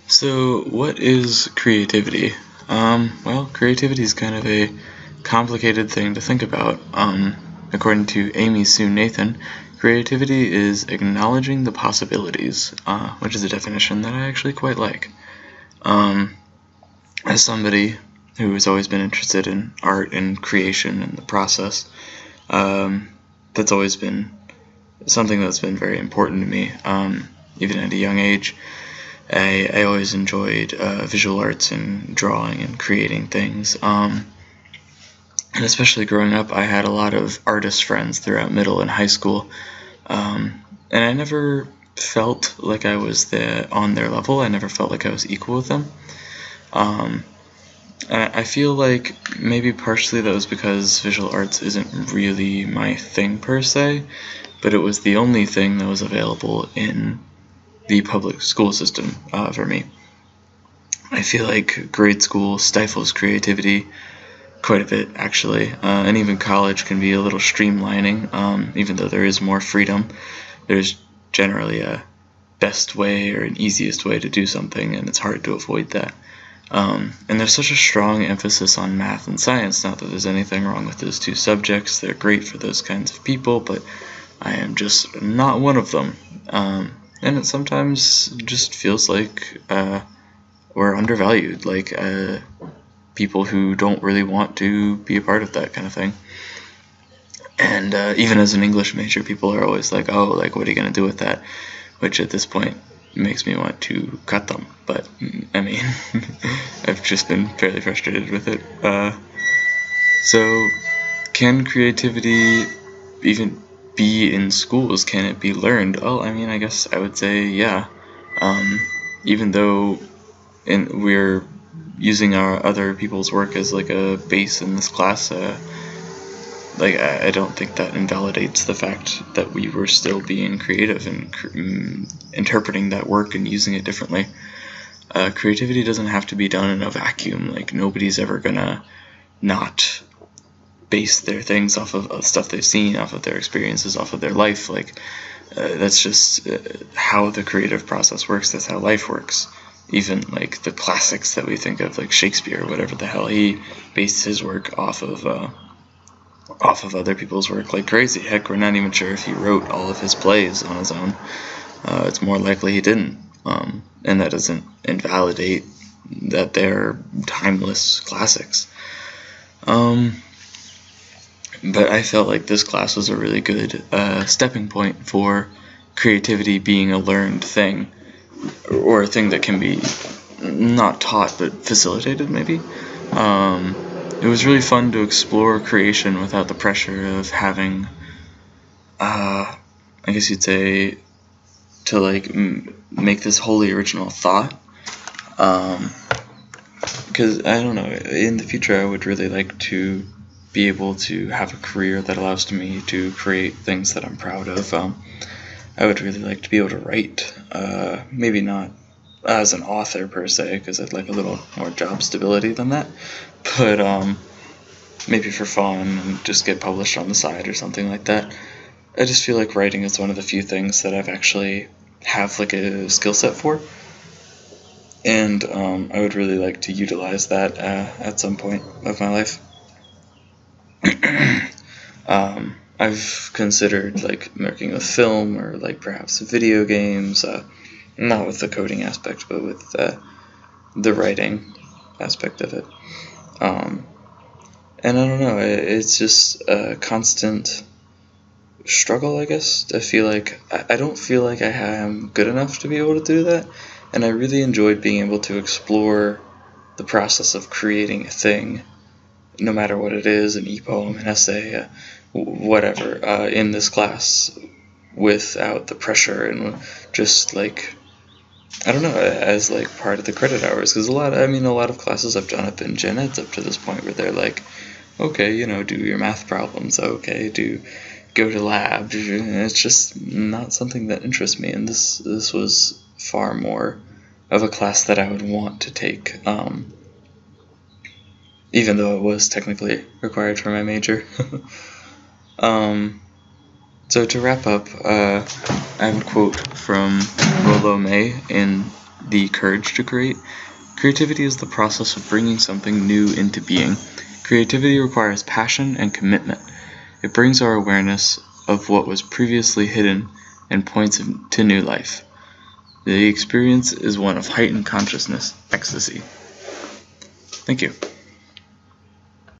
So, what is creativity? Well, creativity is kind of a complicated thing to think about. According to Amy Sue Nathan, creativity is acknowledging the possibilities, which is a definition that I actually quite like. Um, as somebody who has always been interested in art and creation and the process, that's always been something that's been very important to me, even at a young age. I always enjoyed visual arts and drawing and creating things. And especially growing up, I had a lot of artist friends throughout middle and high school. And I never felt like I was on their level. I never felt like I was equal with them. Um, I feel like maybe partially that was because visual arts isn't really my thing per se, but it was the only thing that was available in the public school system for me. I feel like grade school stifles creativity quite a bit, actually, and even college can be a little streamlining. Even though there is more freedom, there's generally a best way or an easiest way to do something, and it's hard to avoid that. And there's such a strong emphasis on math and science. Not that there's anything wrong with those two subjects, they're great for those kinds of people, but I am just not one of them. And it sometimes just feels like we're undervalued, like people who don't really want to be a part of that kind of thing. And even as an English major, people are always like, oh, like, what are you going to do with that? Which at this point makes me want to cut them. But, I mean, I've just been fairly frustrated with it. So, can creativity even be in schools? Can it be learned? Well, I mean, I guess I would say yeah. Even though we're using our other people's work as like a base in this class, like I don't think that invalidates the fact that we were still being creative and interpreting that work and using it differently. Creativity doesn't have to be done in a vacuum. Like nobody's ever gonna not base their things off of stuff they've seen, off of their experiences, off of their life. Like that's just how the creative process works. That's how life works. Even like the classics that we think of, like Shakespeare, whatever the hell, he based his work off of other people's work like crazy. Heck, we're not even sure if he wrote all of his plays on his own. It's more likely he didn't, and that doesn't invalidate that they're timeless classics. But I felt like this class was a really good stepping point for creativity being a learned thing, or a thing that can be not taught but facilitated, maybe. It was really fun to explore creation without the pressure of having, I guess you'd say, to like make this wholly original thought. Because I don't know, in the future I would really like to be able to have a career that allows me to create things that I'm proud of. I would really like to be able to write, maybe not as an author per se, because I'd like a little more job stability than that, but maybe for fun and just get published on the side or something like that. I just feel like writing is one of the few things that I've actually have like a skill set for, and I would really like to utilize that at some point of my life. I've considered like working with film or like perhaps video games, not with the coding aspect, but with the writing aspect of it. And I don't know, it's just a constant struggle, I guess. I feel like I don't feel like I am good enough to be able to do that, and I really enjoyed being able to explore the process of creating a thing, no matter what it is, an e-poem, an essay, whatever, in this class, without the pressure and just like, I don't know, as like part of the credit hours, because a lot of classes I've done have been gen eds up to this point where they're like, okay, do your math problems, okay, go to lab. It's just not something that interests me, and this was far more of a class that I would want to take, even though it was technically required for my major. So to wrap up, I have a quote from Rollo May in the courage to create. Creativity is the process of bringing something new into being. Creativity requires passion and commitment. It brings our awareness of what was previously hidden and points to new life. The experience is one of heightened consciousness, ecstasy. Thank you.